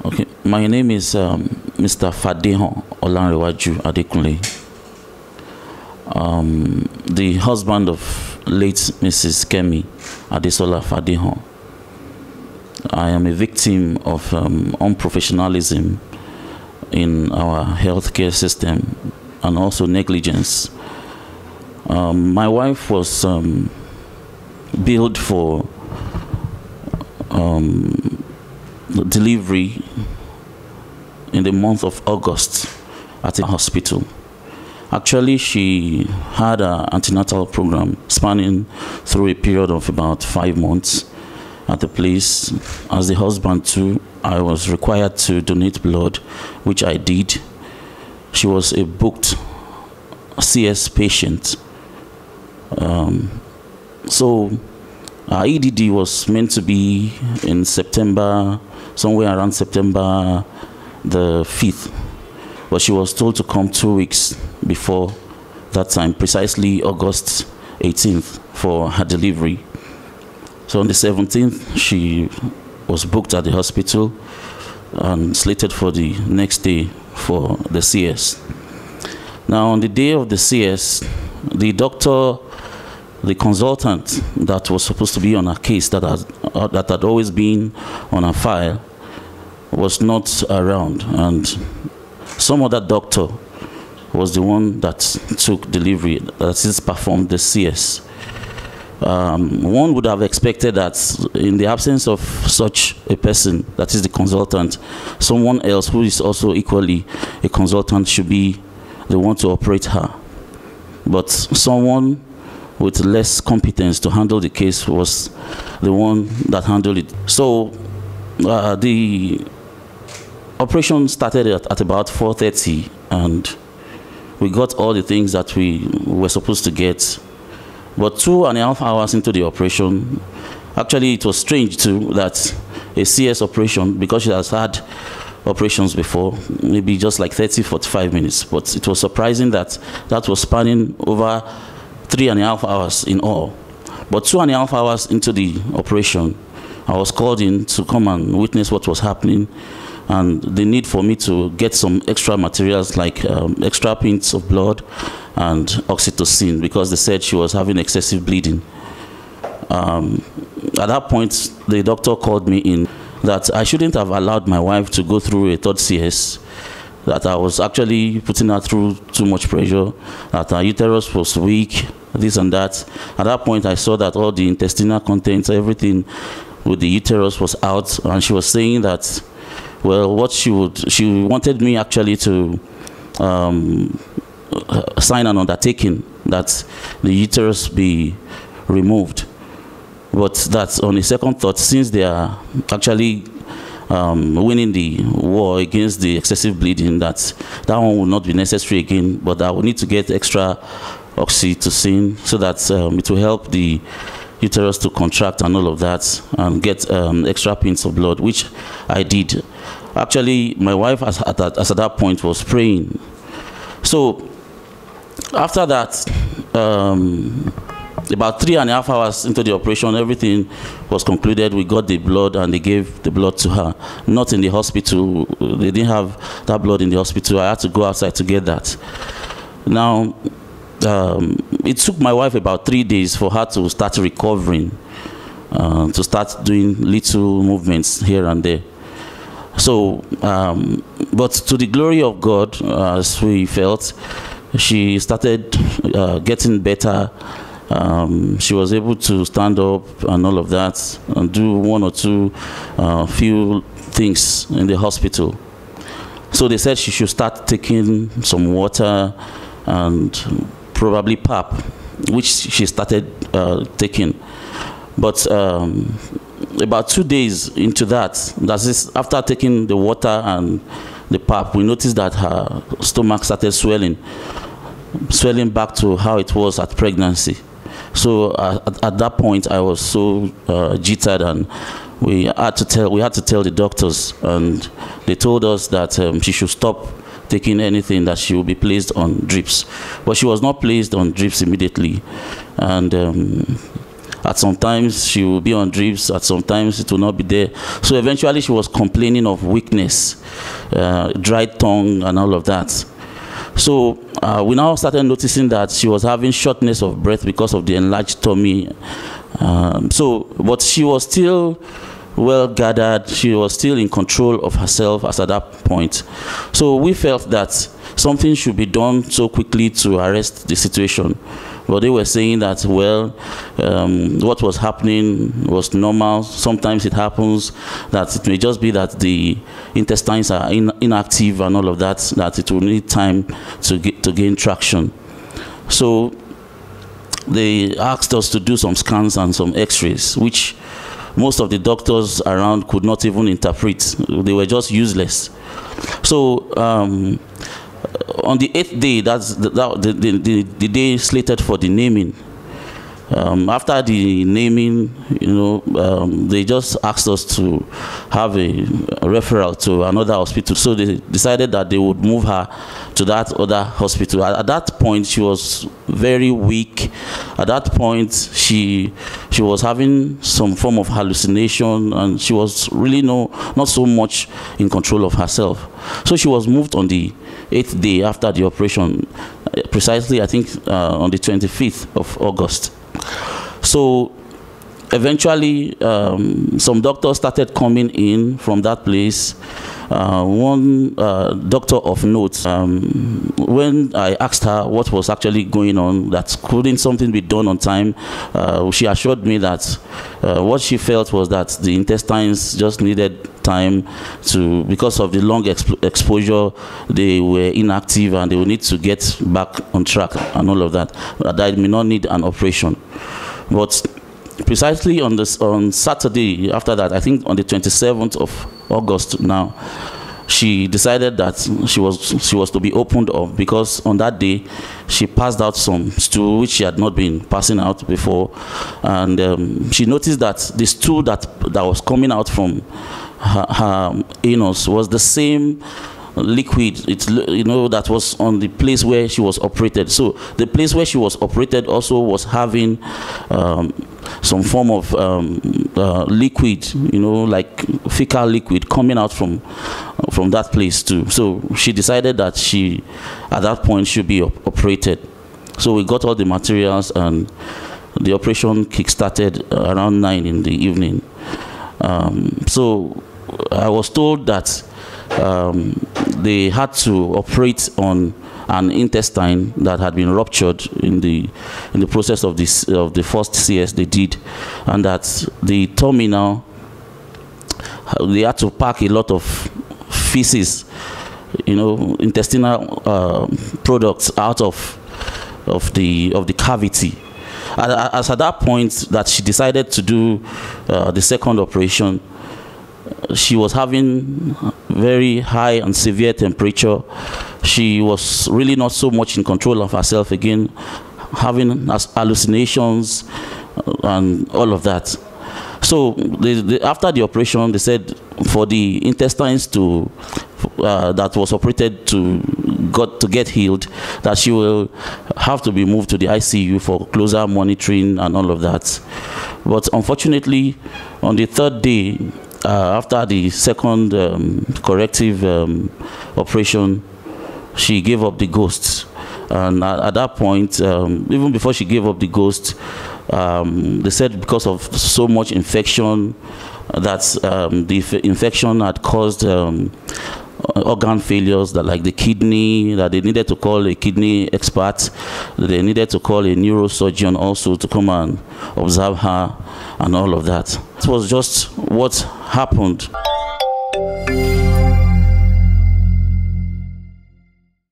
Okay, my name is Mr. Fadehan Olanrewaju Adekunle, the husband of late Mrs. Kemi Adesola Fadehan. I am a victim of unprofessionalism in our healthcare system and also negligence. My wife was billed for delivery in the month of August at a hospital. Actually, she had an antenatal program spanning through a period of about 5 months at the place. As the husband too, I was required to donate blood, which I did. She was a booked CS patient. So our EDD was meant to be in September, somewhere around September the 5th. But she was told to come 2 weeks before that time, precisely August 18th for her delivery. So on the 17th, she was booked at the hospital and slated for the next day for the CS. Now on the day of the CS, the doctor, the consultant that was supposed to be on her case, that had always been on her file, was not around, and some other doctor was the one that took delivery, that is performed the CS. One would have expected that in the absence of such a person, that is the consultant, someone else who is also equally a consultant should be the one to operate her. But someone with less competence to handle the case was the one that handled it. So the operation started at about 4:30, and we got all the things that we were supposed to get. But 2.5 hours into the operation, actually it was strange too that a CS operation, because she has had operations before, maybe just like 30-45 minutes, but it was surprising that that was spanning over 3.5 hours in all. But 2.5 hours into the operation, I was called in to come and witness what was happening, and the need for me to get some extra materials like extra pints of blood and oxytocin, because they said she was having excessive bleeding. At that point, the doctor called me in that I shouldn't have allowed my wife to go through a third CS, that I was actually putting her through too much pressure, that her uterus was weak, this and that. At that point, I saw that all the intestinal contents, everything with the uterus was out, and she was saying that, well, what she wanted me actually to sign an undertaking that the uterus be removed. But that on a second thought, since they are actually winning the war against the excessive bleeding, that one will not be necessary again, but I will need to get extra oxytocin so that it will help the uterus to contract and all of that, and get extra pints of blood, which I did. Actually, my wife at that point was praying. So after that, about 3.5 hours into the operation, everything was concluded. We got the blood, and they gave the blood to her. Not in the hospital. They didn't have that blood in the hospital. I had to go outside to get that. Now, it took my wife about 3 days for her to start recovering, to start doing little movements here and there. So, but to the glory of God, as we felt, she started getting better. She was able to stand up and all of that, and do 1 or 2 few things in the hospital. So they said she should start taking some water and probably pap, which she started taking. But about 2 days into that is after taking the water and the pap, we noticed that her stomach started swelling back to how it was at pregnancy. So at that point, I was so jittered, and we had to tell the doctors, and they told us that she should stop taking anything, that she will be placed on drips. But she was not placed on drips immediately, and At some times she will be on drips, at some times it will not be there. So eventually she was complaining of weakness, dry tongue and all of that. So we now started noticing that she was having shortness of breath because of the enlarged tummy. But she was still well gathered. She was still in control of herself as at that point. So we felt that something should be done so quickly to arrest the situation. But they were saying that, well, what was happening was normal. Sometimes it happens that it may just be that the intestines are inactive and all of that, that it will need time to gain traction. So they asked us to do some scans and some x-rays, which most of the doctors around could not even interpret. They were just useless. So on the 8th day, that's the day slated for the naming. After the naming, they just asked us to have a referral to another hospital. So they decided that they would move her to that other hospital. At that point, she was very weak. At that point, she was having some form of hallucination, and she was really not so much in control of herself. So she was moved on the 8th day after the operation, precisely, I think, on the 25th of August. So eventually, some doctors started coming in from that place. One doctor of note, when I asked her what was actually going on, that couldn't something be done on time, she assured me that what she felt was that the intestines just needed time because of the long exposure, they were inactive and they will need to get back on track and all of that. That may not need an operation. But precisely on Saturday after that, I think on the 27th of August now, she decided that she was to be opened up, because on that day she passed out some stool which she had not been passing out before, and she noticed that the stool that was coming out from her anus was the same liquid that was on the place where she was operated. So the place where she was operated also was having some form of liquid, like fecal liquid coming out from that place too. So she decided that she at that point should be operated. So we got all the materials and the operation kick-started around 9 in the evening. So I was told that they had to operate on an intestine that had been ruptured in the process of the first CS they did, and that the tummy now, they had to pack a lot of feces, intestinal products out of the cavity. As at that point that she decided to do the second operation, she was having very high and severe temperature. She was really not so much in control of herself again, having hallucinations and all of that. So after the operation, they said for the intestines that was operated to get healed, that she will have to be moved to the ICU for closer monitoring and all of that. But unfortunately, on the 3rd day, after the second corrective operation, she gave up the ghost. And at that point, even before she gave up the ghost, they said because of so much infection, that the infection had caused organ failures, that like the kidney, that they needed to call a kidney expert, they needed to call a neurosurgeon also to come and observe her and all of that. It was just what happened.